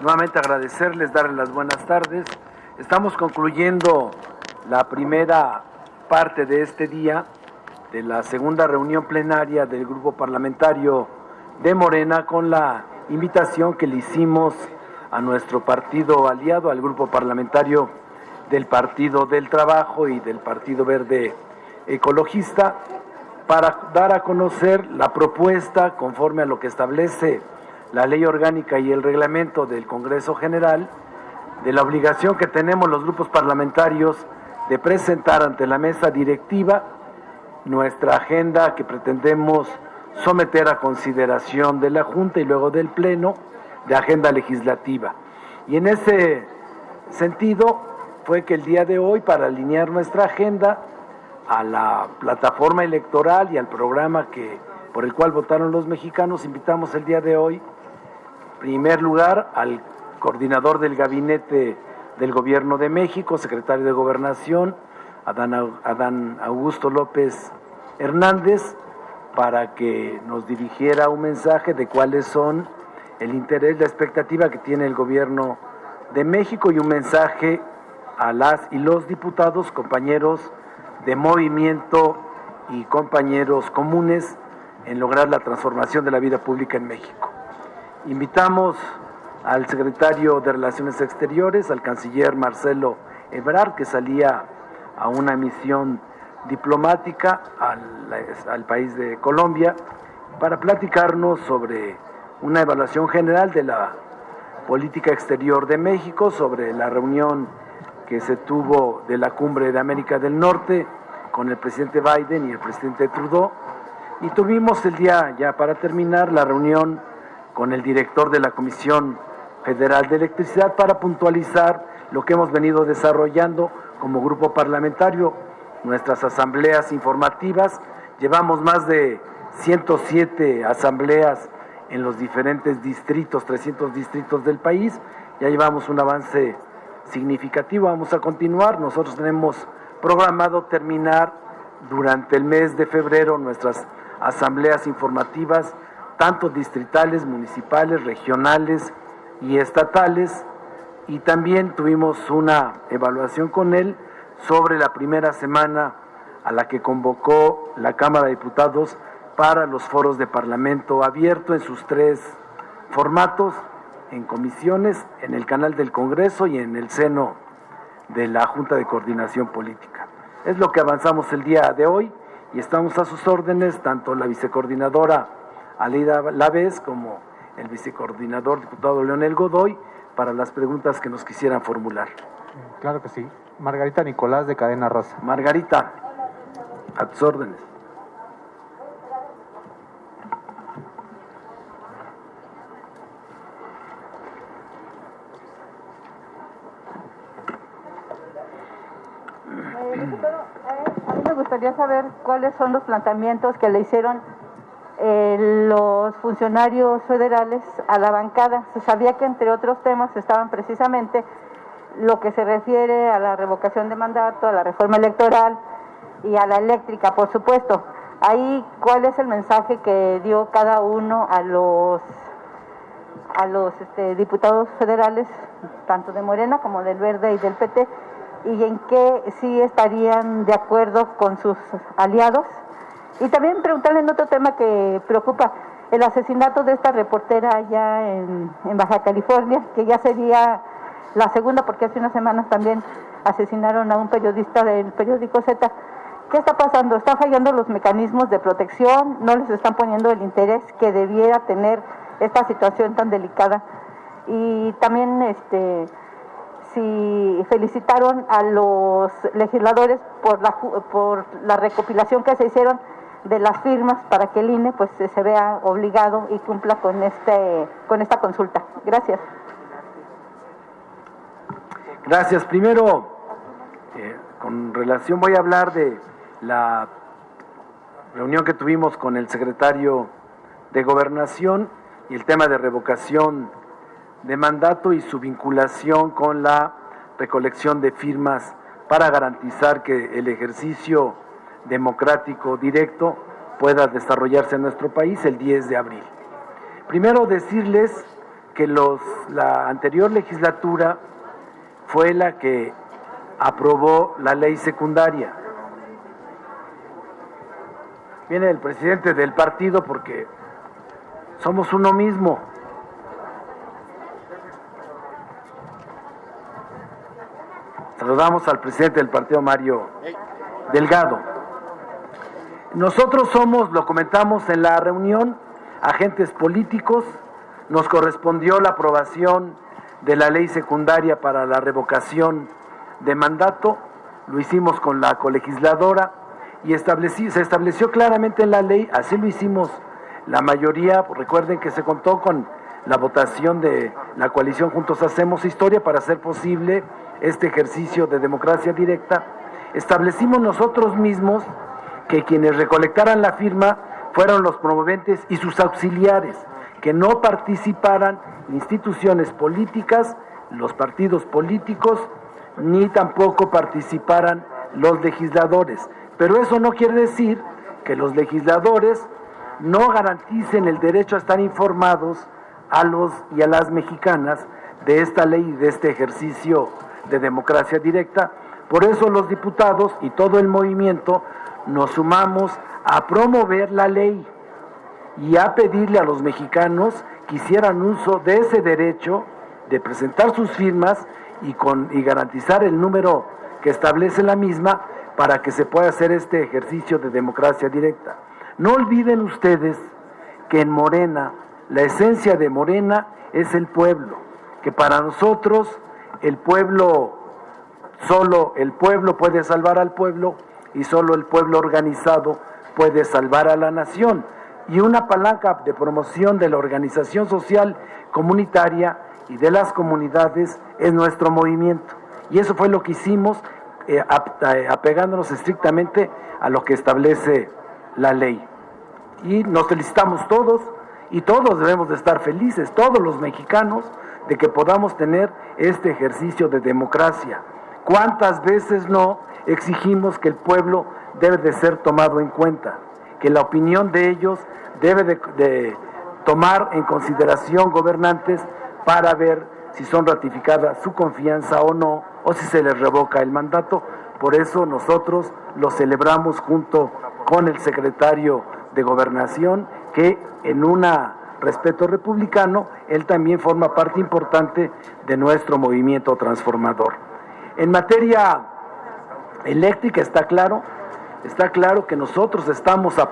nuevamente agradecerles, darles las buenas tardes. Estamos concluyendo la primera parte de este día de la segunda reunión plenaria del Grupo Parlamentario de Morena, con la invitación que le hicimos a nuestro partido aliado, al Grupo Parlamentario del Partido del Trabajo y del Partido Verde Ecologista, para dar a conocer la propuesta conforme a lo que establece la ley orgánica y el reglamento del Congreso General, de la obligación que tenemos los grupos parlamentarios de presentar ante la mesa directiva nuestra agenda que pretendemos someter a consideración de la Junta y luego del Pleno de agenda legislativa. Y en ese sentido fue que el día de hoy, para alinear nuestra agenda a la plataforma electoral y al programa por el cual votaron los mexicanos, invitamos el día de hoy, en primer lugar, al coordinador del gabinete del Gobierno de México, secretario de Gobernación, Adán Augusto López Hernández, para que nos dirigiera un mensaje de cuáles son el interés, la expectativa que tiene el Gobierno de México, y un mensaje a las y los diputados, compañeros de movimiento y compañeros comunes en lograr la transformación de la vida pública en México. Invitamos al secretario de Relaciones Exteriores, al canciller Marcelo Ebrard, que salía a una misión diplomática al país de Colombia, para platicarnos sobre una evaluación general de la política exterior de México, sobre la reunión que se tuvo de la Cumbre de América del Norte con el presidente Biden y el presidente Trudeau, y tuvimos el día, ya para terminar, la reunión con el director de la Comisión Federal de Electricidad para puntualizar lo que hemos venido desarrollando como grupo parlamentario, nuestras asambleas informativas. Llevamos más de 107 asambleas en los diferentes distritos, 300 distritos del país. Ya llevamos un avance significativo, vamos a continuar. Nosotros tenemos programado terminar durante el mes de febrero nuestras asambleas informativas, tanto distritales, municipales, regionales y estatales, y también tuvimos una evaluación con él sobre la primera semana a la que convocó la Cámara de Diputados para los foros de Parlamento abierto en sus 3 formatos, en comisiones, en el canal del Congreso y en el seno de la Junta de Coordinación Política. Es lo que avanzamos el día de hoy, y estamos a sus órdenes, tanto la vicecoordinadora Aleida Lavés como el vicecoordinador diputado Leonel Godoy, para las preguntas que nos quisieran formular. Claro que sí. Margarita Nicolás, de Cadena Rosa. Margarita, a tus órdenes. A mí me gustaría saber cuáles son los planteamientos que le hicieron los funcionarios federales a la bancada. Se sabía que entre otros temas estaban precisamente lo que se refiere a la revocación de mandato, a la reforma electoral y a la eléctrica, por supuesto. Ahí, ¿cuál es el mensaje que dio cada uno a los diputados federales, tanto de Morena como del Verde y del PT, y en qué sí estarían de acuerdo con sus aliados? Y también preguntarle en otro tema que preocupa, el asesinato de esta reportera allá en Baja California, que ya sería la segunda, porque hace unas semanas también asesinaron a un periodista del periódico Z. ¿Qué está pasando? ¿Están fallando los mecanismos de protección? ¿No les están poniendo el interés que debiera tener esta situación tan delicada? Y también si felicitaron a los legisladores por la recopilación que se hicieron de las firmas para que el INE pues se vea obligado y cumpla con esta consulta. Gracias. Gracias. Primero, con relación, voy a hablar de la reunión que tuvimos con el secretario de Gobernación y el tema de revocación de mandato y su vinculación con la recolección de firmas para garantizar que el ejercicio democrático directo pueda desarrollarse en nuestro país el 10 de abril. Primero decirles que la anterior legislatura fue la que aprobó la ley secundaria. Viene el presidente del partido porque somos uno mismo. Saludamos al presidente del partido, Mario Delgado. Nosotros somos, lo comentamos en la reunión, agentes políticos. Nos correspondió la aprobación de la ley secundaria para la revocación de mandato. Lo hicimos con la colegisladora y se estableció claramente en la ley, así lo hicimos la mayoría. Recuerden que se contó con la votación de la coalición Juntos Hacemos Historia para hacer posible este ejercicio de democracia directa. Establecimos nosotros mismos que quienes recolectaran la firma fueron los promoventes y sus auxiliares, que no participaran instituciones políticas, los partidos políticos, ni tampoco participaran los legisladores. Pero eso no quiere decir que los legisladores no garanticen el derecho a estar informados a los y a las mexicanas de esta ley y de este ejercicio de democracia directa. Por eso los diputados y todo el movimiento nos sumamos a promover la ley y a pedirle a los mexicanos que hicieran uso de ese derecho de presentar sus firmas y garantizar el número que establece la misma para que se pueda hacer este ejercicio de democracia directa. No olviden ustedes que en Morena, la esencia de Morena es el pueblo, que para nosotros solo el pueblo puede salvar al pueblo y solo el pueblo organizado puede salvar a la nación. Y una palanca de promoción de la organización social comunitaria y de las comunidades es nuestro movimiento. Y eso fue lo que hicimos, apegándonos estrictamente a lo que establece la ley. Y nos felicitamos todos, y todos debemos de estar felices, todos los mexicanos, de que podamos tener este ejercicio de democracia. ¿Cuántas veces no exigimos que el pueblo debe de ser tomado en cuenta? Que la opinión de ellos debe de tomar en consideración gobernantes para ver si son ratificadas su confianza o no, o si se les revoca el mandato. Por eso nosotros lo celebramos junto con el secretario de Gobernación, que en un respeto republicano, él también forma parte importante de nuestro movimiento transformador. En materia eléctrica está claro que nosotros estamos a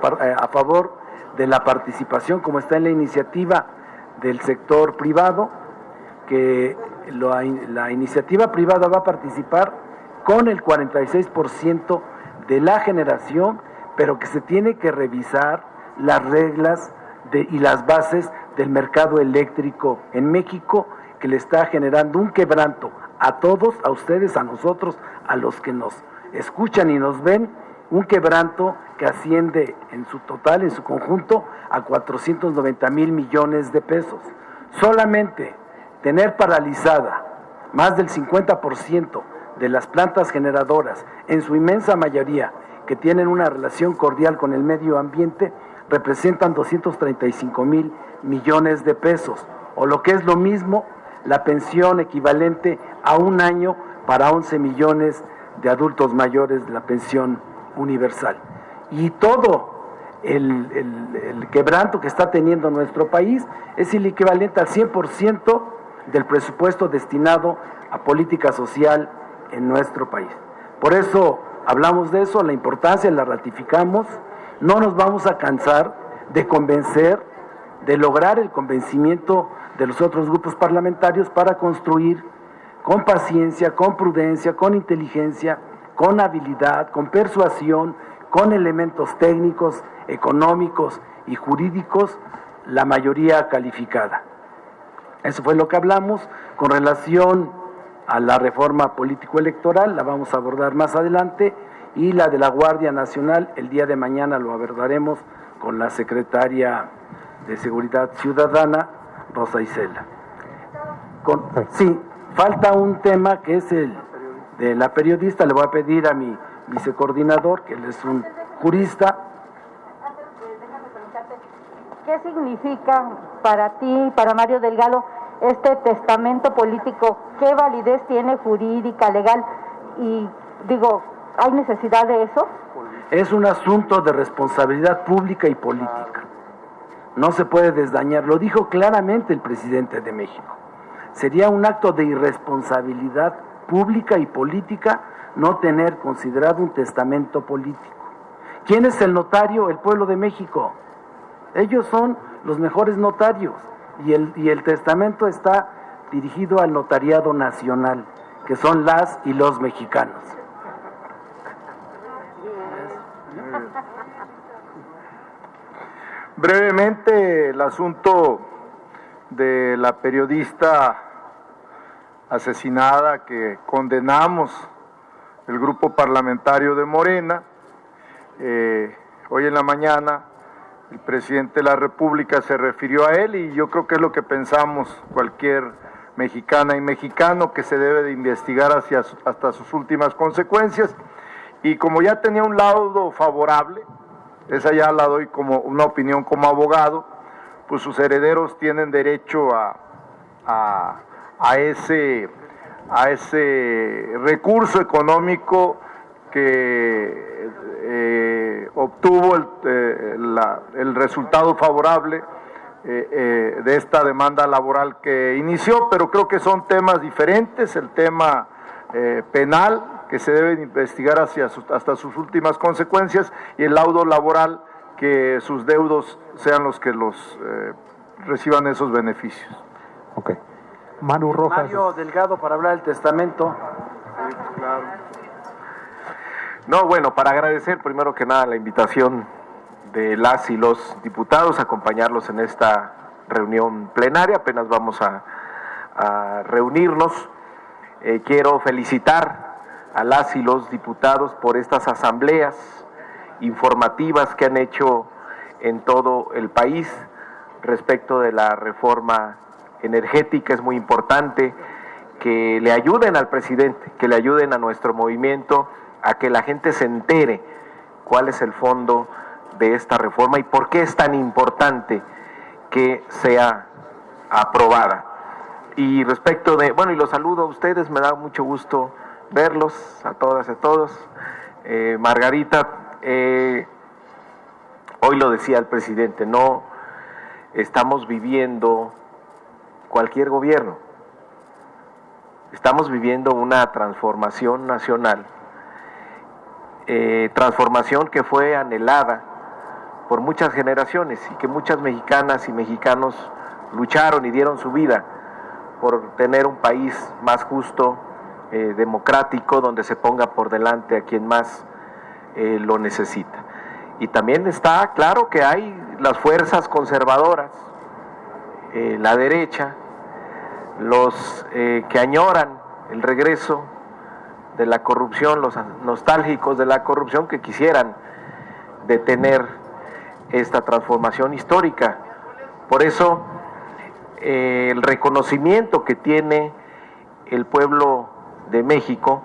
favor de la participación, como está en la iniciativa del sector privado, que la iniciativa privada va a participar con el 46% de la generación, pero que se tiene que revisar las reglas y las bases del mercado eléctrico en México, que le está generando un quebranto a todos, a ustedes, a nosotros, a los que nos escuchan y nos ven, un quebranto que asciende en su total, en su conjunto, a 490,000 millones de pesos. Solamente tener paralizada más del 50% de las plantas generadoras, en su inmensa mayoría, que tienen una relación cordial con el medio ambiente, representan 235,000 millones de pesos, o lo que es lo mismo, la pensión equivalente a un año para 11 millones de adultos mayores de la pensión universal. Y todo el quebranto que está teniendo nuestro país es el equivalente al 100% del presupuesto destinado a política social en nuestro país. Por eso hablamos de eso, la importancia, la ratificamos. No nos vamos a cansar de convencer, de lograr el convencimiento de los otros grupos parlamentarios para construir con paciencia, con prudencia, con inteligencia, con habilidad, con persuasión, con elementos técnicos, económicos y jurídicos, la mayoría calificada. Eso fue lo que hablamos. Con relación a la reforma político-electoral, la vamos a abordar más adelante, y la de la Guardia Nacional, el día de mañana lo abordaremos con la secretaria de Seguridad Ciudadana, Rosa Isela. Sí, falta un tema que es el de la periodista. Le voy a pedir a mi vicecoordinador, que él es un jurista. ¿Qué significa para ti, para Mario Delgado, este testamento político, ¿qué validez tiene jurídica, legal? Y digo, ¿hay necesidad de eso? Es un asunto de responsabilidad pública y política. No se puede desdañar, lo dijo claramente el presidente de México. Sería un acto de irresponsabilidad pública y política no tener considerado un testamento político. ¿Quién es el notario? El pueblo de México. Ellos son los mejores notarios y el testamento está dirigido al notariado nacional, que son las y los mexicanos. Brevemente, el asunto de la periodista asesinada que condenamos el grupo parlamentario de Morena. Hoy en la mañana el presidente de la República se refirió a él y yo creo que es lo que pensamos cualquier mexicana y mexicano, que se debe de investigar hasta sus últimas consecuencias. Y como ya tenía un laudo favorable, esa ya la doy como una opinión como abogado, pues sus herederos tienen derecho a ese recurso económico que obtuvo el resultado favorable de esta demanda laboral que inició, pero creo que son temas diferentes. El tema penal, que se debe investigar hasta sus últimas consecuencias, y el laudo laboral, que sus deudos sean los que reciban esos beneficios. Ok. Maru Rojas. Mario Delgado, para hablar del testamento. Sí, claro. No, bueno, para agradecer primero que nada la invitación de las y los diputados a acompañarlos en esta reunión plenaria. Apenas vamos a reunirnos. Quiero felicitar a las y los diputados por estas asambleas informativas que han hecho en todo el país respecto de la reforma energética. Es muy importante que le ayuden al presidente, que le ayuden a nuestro movimiento a que la gente se entere cuál es el fondo de esta reforma y por qué es tan importante que sea aprobada. Y respecto de, bueno, y los saludo a ustedes, me da mucho gusto verlos, a todas y a todos. Margarita, hoy lo decía el presidente, no estamos viviendo cualquier gobierno, estamos viviendo una transformación nacional, transformación que fue anhelada por muchas generaciones y que muchas mexicanas y mexicanos lucharon y dieron su vida por tener un país más justo, democrático, donde se ponga por delante a quien más lo necesita. Y también está claro que hay las fuerzas conservadoras, la derecha, los que añoran el regreso de la corrupción, los nostálgicos de la corrupción, que quisieran detener esta transformación histórica. Por eso el reconocimiento que tiene el pueblo de México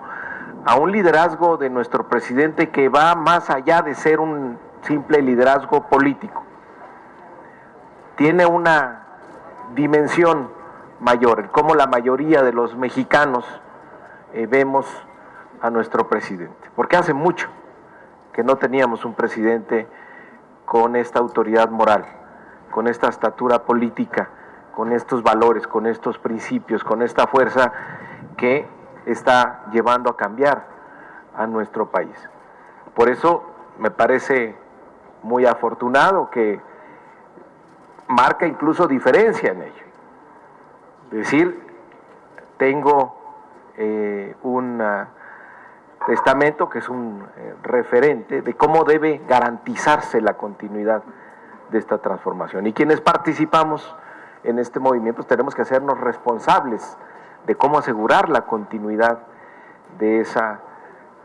a un liderazgo de nuestro presidente que va más allá de ser un simple liderazgo político, tiene una dimensión mayor, como la mayoría de los mexicanos vemos a nuestro presidente, porque hace mucho que no teníamos un presidente con esta autoridad moral, con esta estatura política, con estos valores, con estos principios, con esta fuerza que está llevando a cambiar a nuestro país. Por eso me parece muy afortunado, que marca incluso diferencia en ello. Es decir, tengo un testamento que es un referente de cómo debe garantizarse la continuidad de esta transformación. Y quienes participamos en este movimiento, pues tenemos que hacernos responsables de cómo asegurar la continuidad de esa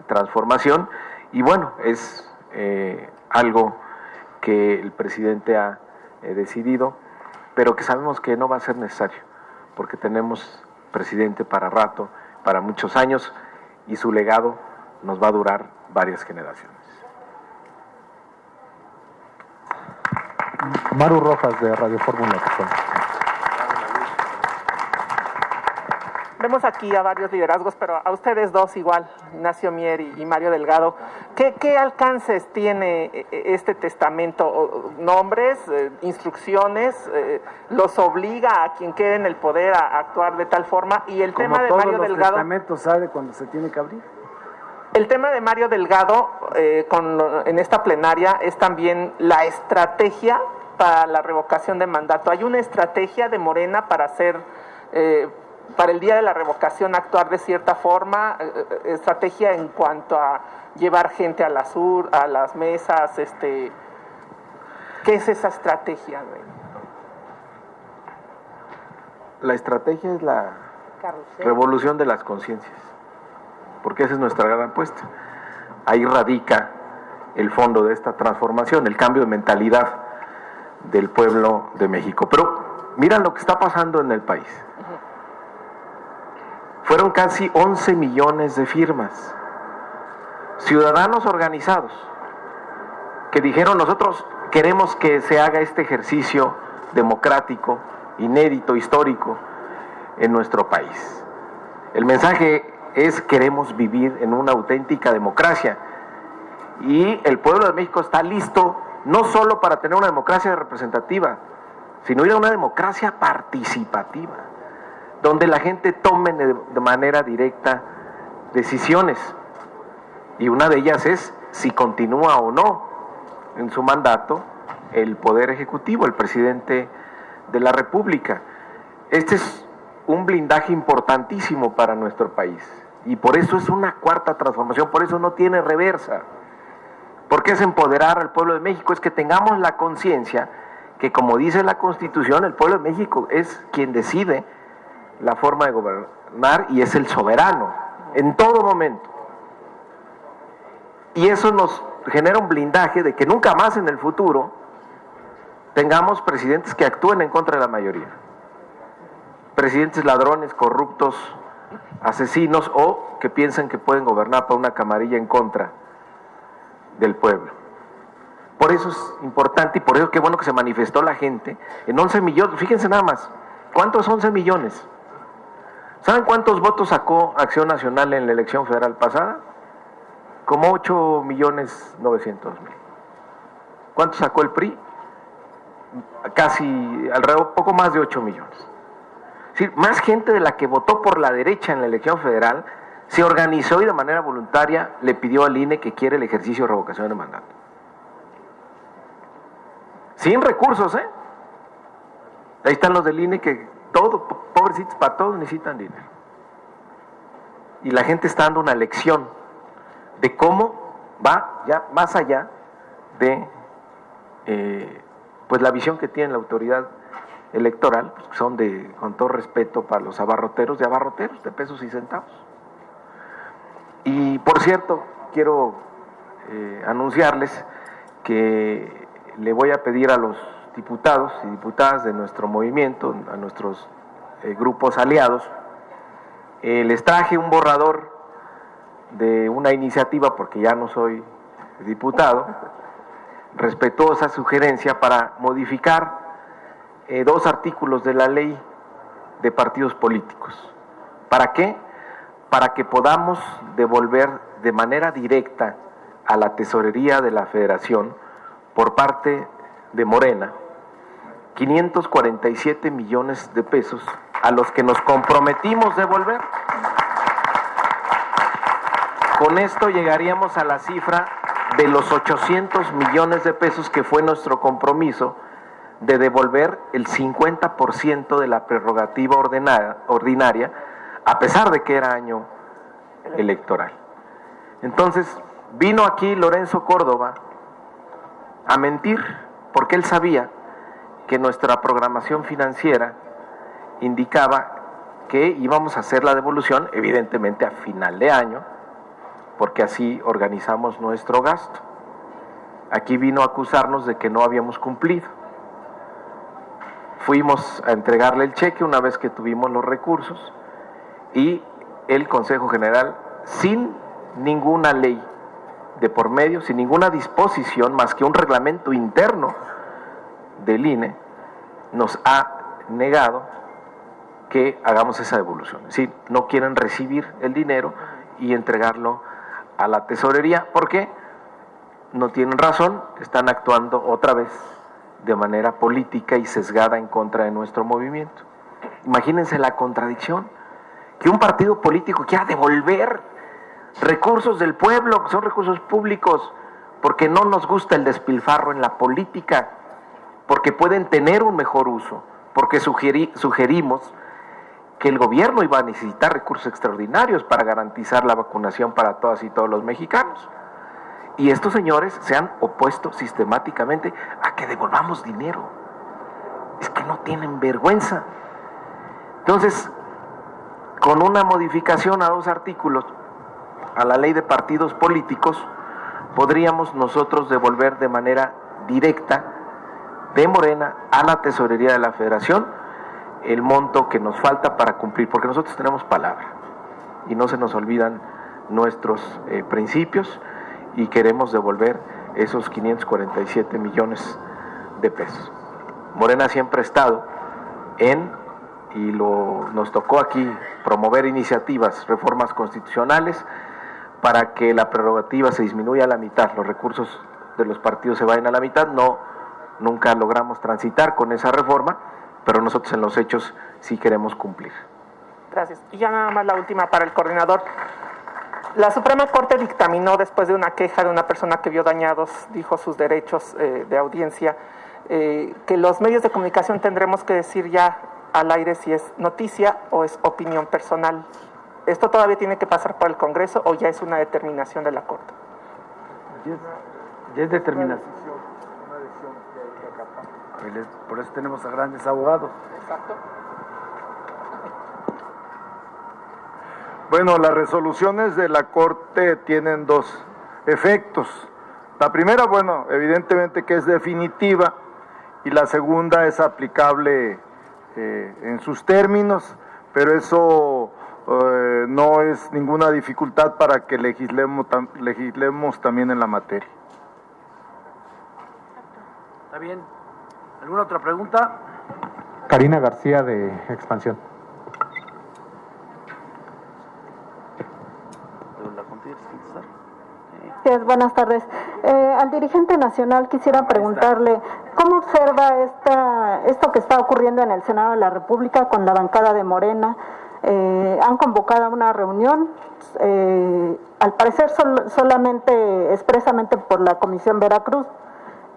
transformación. Y bueno, es algo que el presidente ha decidido, pero que sabemos que no va a ser necesario, porque tenemos presidente para rato, para muchos años, y su legado nos va a durar varias generaciones. Maru Rojas, de Radio Fórmula. vemos aquí a varios liderazgos, pero a ustedes dos igual, Ignacio Mier y Mario Delgado. ¿Qué alcances tiene este testamento? ¿Nombres, instrucciones? ¿Los obliga a quien quede en el poder a actuar de tal forma? Y el tema de Mario Delgado... Como todos los testamentos, ¿sabe cuándo se tiene que abrir? El tema de Mario Delgado en esta plenaria es también la estrategia para la revocación de mandato. Hay una estrategia de Morena para hacer, para el día de la revocación actuar de cierta forma, estrategia en cuanto a llevar gente a las mesas, ¿qué es esa estrategia, güey? La estrategia es la revolución de las conciencias, porque esa es nuestra gran apuesta. Ahí radica el fondo de esta transformación, el cambio de mentalidad del pueblo de México. Pero mira lo que está pasando en el país. Fueron casi 11 millones de firmas, ciudadanos organizados, que dijeron: nosotros queremos que se haga este ejercicio democrático, inédito, histórico en nuestro país. El mensaje es: queremos vivir en una auténtica democracia, y el pueblo de México está listo no solo para tener una democracia representativa, sino ir a una democracia participativa, donde la gente tome de manera directa decisiones, y una de ellas es si continúa o no en su mandato el Poder Ejecutivo, el presidente de la República. Este es un blindaje importantísimo para nuestro país, y por eso es una cuarta transformación, por eso no tiene reversa, porque es empoderar al pueblo de México, es que tengamos la conciencia que, como dice la Constitución, el pueblo de México es quien decide la forma de gobernar y es el soberano en todo momento, y eso nos genera un blindaje de que nunca más en el futuro tengamos presidentes que actúen en contra de la mayoría, presidentes ladrones, corruptos, asesinos, o que piensan que pueden gobernar por una camarilla en contra del pueblo. Por eso es importante, y por eso qué bueno que se manifestó la gente en 11 millones. Fíjense nada más, ¿cuántos 11 millones? ¿Saben cuántos votos sacó Acción Nacional en la elección federal pasada? Como 8.900.000. ¿Cuánto sacó el PRI? Casi alrededor, poco más de 8 millones. Es decir, más gente de la que votó por la derecha en la elección federal se organizó y de manera voluntaria le pidió al INE que quiere el ejercicio de revocación de mandato. Sin recursos, ¿eh? Ahí están los del INE que pobrecitos, para todos necesitan dinero. Y la gente está dando una lección de cómo va ya más allá de pues la visión que tiene la autoridad electoral, pues, son con todo respeto para los abarroteros, de pesos y centavos. Y por cierto, quiero anunciarles que le voy a pedir a los diputados y diputadas de nuestro movimiento, a nuestros grupos aliados, les traje un borrador de una iniciativa, porque ya no soy diputado, respetuosa sugerencia para modificar 2 artículos de la ley de partidos políticos. ¿Para qué? Para que podamos devolver de manera directa a la tesorería de la Federación, por parte de Morena, 547 millones de pesos a los que nos comprometimos devolver. Con esto llegaríamos a la cifra de los 800 millones de pesos que fue nuestro compromiso de devolver el 50% de la prerrogativa ordinaria, a pesar de que era año electoral. Entonces, vino aquí Lorenzo Córdoba a mentir, porque él sabía que nuestra programación financiera indicaba que íbamos a hacer la devolución, evidentemente a final de año, porque así organizamos nuestro gasto. Aquí vino a acusarnos de que no habíamos cumplido. Fuimos a entregarle el cheque una vez que tuvimos los recursos, y el Consejo General, sin ninguna ley de por medio, sin ninguna disposición más que un reglamento interno del INE, nos ha negado que hagamos esa devolución. Es decir, no quieren recibir el dinero y entregarlo a la tesorería, porque no tienen razón, están actuando otra vez de manera política y sesgada en contra de nuestro movimiento. Imagínense la contradicción, que un partido político quiera devolver recursos del pueblo, que son recursos públicos, porque no nos gusta el despilfarro en la política, porque pueden tener un mejor uso, porque sugerimos que el gobierno iba a necesitar recursos extraordinarios para garantizar la vacunación para todas y todos los mexicanos. Y estos señores se han opuesto sistemáticamente a que devolvamos dinero. Es que no tienen vergüenza. Entonces, con una modificación a 2 artículos a la ley de partidos políticos, podríamos nosotros devolver de manera directa de Morena a la tesorería de la Federación el monto que nos falta para cumplir, porque nosotros tenemos palabra y no se nos olvidan nuestros principios, y queremos devolver esos 547 millones de pesos. Morena siempre ha estado nos tocó aquí promover iniciativas, reformas constitucionales, para que la prerrogativa se disminuya a la mitad, los recursos de los partidos se vayan a la mitad. Nunca logramos transitar con esa reforma, pero nosotros en los hechos sí queremos cumplir. Gracias. Y ya nada más la última para el coordinador. La Suprema Corte dictaminó, después de una queja de una persona que vio dañados, dijo, sus derechos de audiencia, que los medios de comunicación tendremos que decir ya al aire si es noticia o es opinión personal. ¿Esto todavía tiene que pasar por el Congreso o ya es una determinación de la Corte? Ya es determinación. Por eso tenemos a grandes abogados. Exacto. Bueno, las resoluciones de la Corte tienen 2 efectos. La primera, bueno, evidentemente que es definitiva, y la segunda es aplicable en sus términos, pero eso no es ninguna dificultad para que legislemos también en la materia. ¿Está bien? ¿Alguna otra pregunta? Karina García, de Expansión. Gracias, buenas tardes. Al dirigente nacional quisiera preguntarle, ¿cómo observa esto que está ocurriendo en el Senado de la República con la bancada de Morena? Han convocado a una reunión, al parecer solamente, expresamente por la Comisión Veracruz,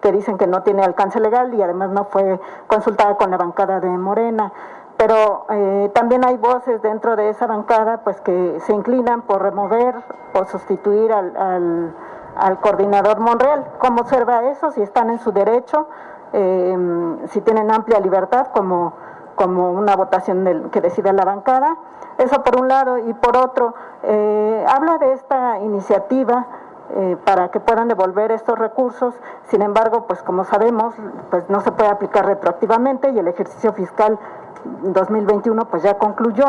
que dicen que no tiene alcance legal y además no fue consultada con la bancada de Morena. Pero también hay voces dentro de esa bancada pues que se inclinan por remover o sustituir al coordinador Monreal. ¿Cómo observa eso? Si están en su derecho, si tienen amplia libertad como una votación que decida la bancada. Eso por un lado. Y por otro, habla de esta iniciativa para que puedan devolver estos recursos. Sin embargo, pues como sabemos, pues no se puede aplicar retroactivamente y el ejercicio fiscal 2021 pues ya concluyó.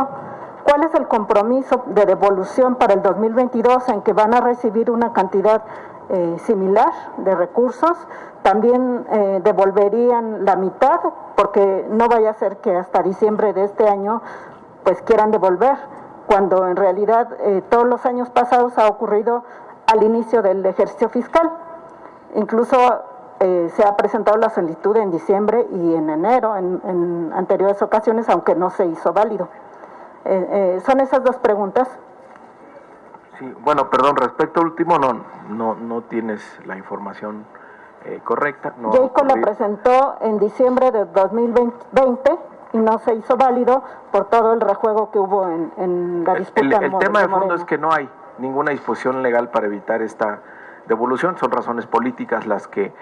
¿Cuál es el compromiso de devolución para el 2022 en que van a recibir una cantidad similar de recursos? También devolverían la mitad, porque no vaya a ser que hasta diciembre de este año pues quieran devolver, cuando en realidad todos los años pasados ha ocurrido al inicio del ejercicio fiscal. Incluso se ha presentado la solicitud en diciembre y en enero, en anteriores ocasiones, aunque no se hizo válido. Son esas 2 preguntas. Sí, bueno, perdón, respecto al último, no tienes la información correcta. No JAYCO la presentó en diciembre de 2020 y no se hizo válido por todo el rejuego que hubo en la disputa. El tema de fondo es que no hay ninguna disposición legal para evitar esta devolución, son razones políticas las que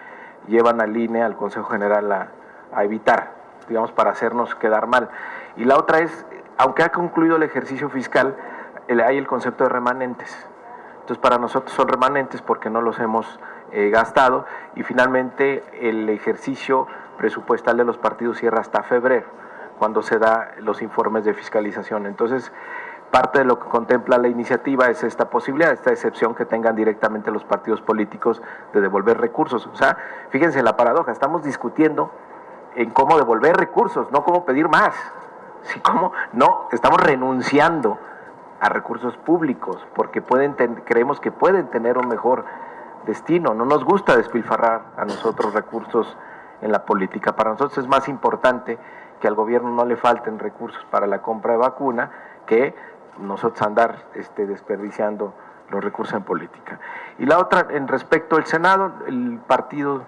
llevan al INE, al Consejo General, a evitar, digamos, para hacernos quedar mal. Y la otra es, aunque ha concluido el ejercicio fiscal, hay el concepto de remanentes. Entonces, para nosotros son remanentes porque no los hemos gastado, y finalmente el ejercicio presupuestal de los partidos cierra hasta febrero, cuando se da los informes de fiscalización. Entonces, parte de lo que contempla la iniciativa es esta posibilidad, esta excepción que tengan directamente los partidos políticos de devolver recursos. O sea, fíjense la paradoja, estamos discutiendo en cómo devolver recursos, no cómo pedir más. ¿Sí, cómo? No, estamos renunciando a recursos públicos porque creemos que pueden tener un mejor destino. No nos gusta despilfarrar a nosotros recursos en la política. Para nosotros es más importante que al gobierno no le falten recursos para la compra de vacuna que nosotros andar desperdiciando los recursos en política. Y la otra, en respecto al Senado, el partido,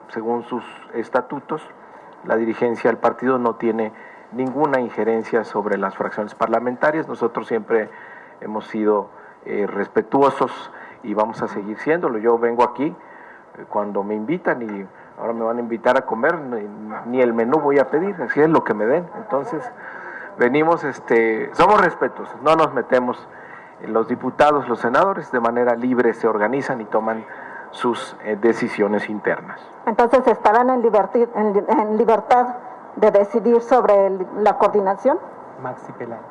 según sus estatutos, la dirigencia del partido no tiene ninguna injerencia sobre las fracciones parlamentarias. Nosotros siempre hemos sido respetuosos y vamos a seguir siéndolo. Yo vengo aquí cuando me invitan y ahora me van a invitar a comer, ni el menú voy a pedir, así es lo que me den. Entonces, venimos, somos respetuosos, no nos metemos. Los diputados, los senadores, de manera libre se organizan y toman sus decisiones internas. Entonces, ¿estarán en libertad de decidir sobre la coordinación? Maxi Peláez.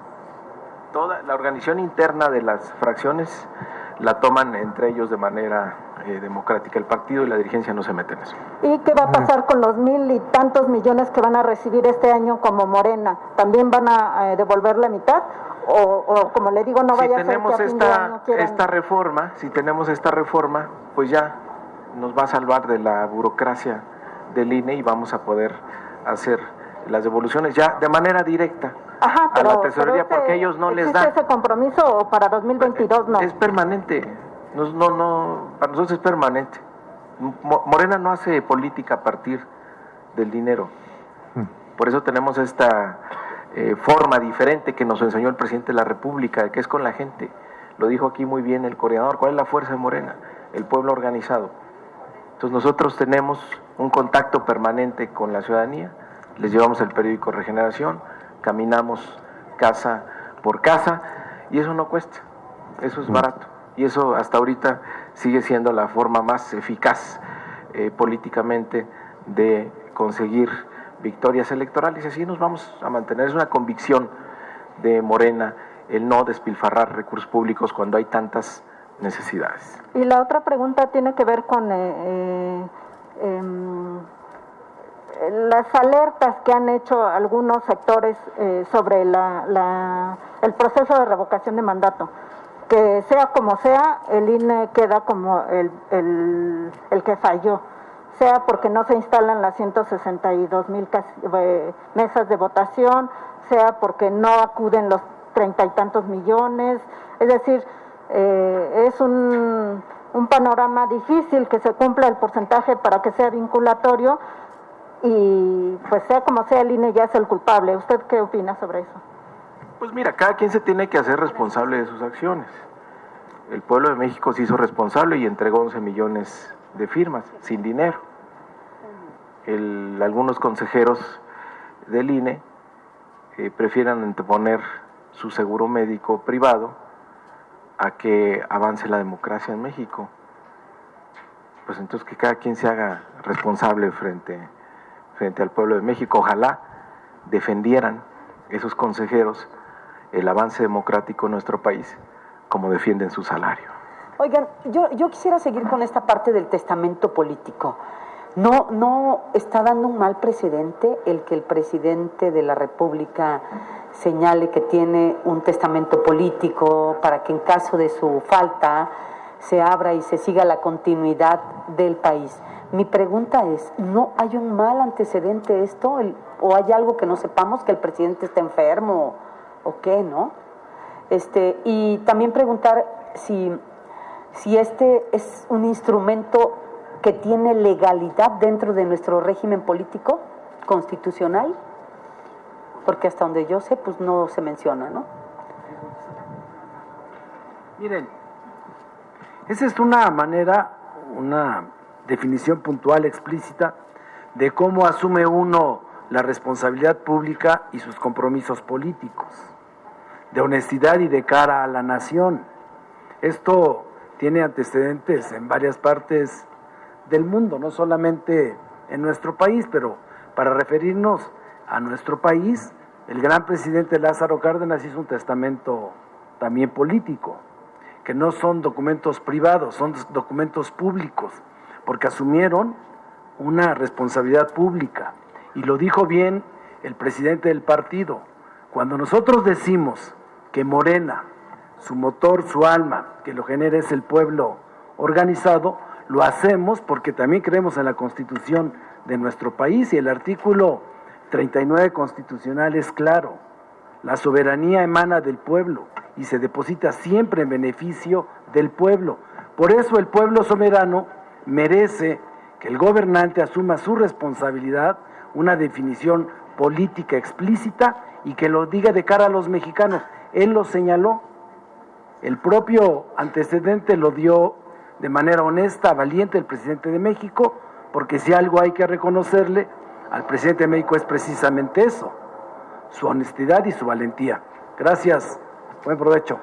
Toda la organización interna de las fracciones la toman entre ellos de manera democrática. El partido y la dirigencia no se meten en eso. ¿Y qué va a pasar con los 1,000 y tantos millones que van a recibir este año como Morena? ¿También van a devolver la mitad? O como le digo, no vaya a ser que a fin de año quieran... si tenemos esta reforma, pues ya nos va a salvar de la burocracia del INE y vamos a poder hacer las devoluciones ya de manera directa. Ajá, pero, a la tesorería, porque ellos no les dan. ¿Existe ese compromiso o para 2022 no? Es permanente, no, para nosotros es permanente. Morena no hace política a partir del dinero. Por eso tenemos esta forma diferente que nos enseñó el presidente de la República, que es con la gente. Lo dijo aquí muy bien el coordinador. ¿Cuál es la fuerza de Morena? El pueblo organizado. Entonces nosotros tenemos un contacto permanente con la ciudadanía, les llevamos el periódico Regeneración, caminamos casa por casa y eso no cuesta, eso es barato y eso hasta ahorita sigue siendo la forma más eficaz políticamente de conseguir victorias electorales y así nos vamos a mantener. Es una convicción de Morena el no despilfarrar recursos públicos cuando hay tantas necesidades. Y la otra pregunta tiene que ver con las alertas que han hecho algunos sectores sobre el proceso de revocación de mandato. Que sea como sea, el INE queda como el que falló, sea porque no se instalan las 162,000 mesas de votación, sea porque no acuden los 30 y tantos millones, es decir, es un panorama difícil que se cumpla el porcentaje para que sea vinculatorio y pues sea como sea el INE ya es el culpable. ¿Usted qué opina sobre eso? Pues mira, cada quien se tiene que hacer responsable de sus acciones. El pueblo de México se hizo responsable y entregó 11 millones de firmas sin dinero. Algunos consejeros del INE prefieren anteponer su seguro médico privado a que avance la democracia en México. Pues entonces que cada quien se haga responsable frente al pueblo de México. Ojalá defendieran esos consejeros el avance democrático en nuestro país como defienden su salario. Oigan, yo quisiera seguir con esta parte del testamento político. ¿No está dando un mal precedente el que el presidente de la República señale que tiene un testamento político para que en caso de su falta se abra y se siga la continuidad del país? Mi pregunta es, ¿no hay un mal antecedente esto? ¿O hay algo que no sepamos, que el presidente está enfermo o qué, no? Y también preguntar si este es un instrumento que tiene legalidad dentro de nuestro régimen político constitucional, porque hasta donde yo sé, pues no se menciona, ¿no? Miren, esa es una manera, una definición puntual, explícita, de cómo asume uno la responsabilidad pública y sus compromisos políticos, de honestidad y de cara a la nación. Esto tiene antecedentes en varias partes del mundo, no solamente en nuestro país, pero para referirnos a nuestro país, el gran presidente Lázaro Cárdenas hizo un testamento también político, que no son documentos privados, son documentos públicos, porque asumieron una responsabilidad pública. Y lo dijo bien el presidente del partido, Cuando nosotros decimos que Morena, su motor, su alma, que lo genera es el pueblo organizado, lo hacemos porque también creemos en la Constitución de nuestro país, y el artículo 39 constitucional es claro: la soberanía emana del pueblo y se deposita siempre en beneficio del pueblo. Por eso el pueblo soberano merece que el gobernante asuma su responsabilidad, una definición política explícita, y que lo diga de cara a los mexicanos. Él lo señaló, el propio antecedente lo dio de manera honesta, valiente, el presidente de México, porque si algo hay que reconocerle al presidente de México es precisamente eso, su honestidad y su valentía. Gracias, buen provecho.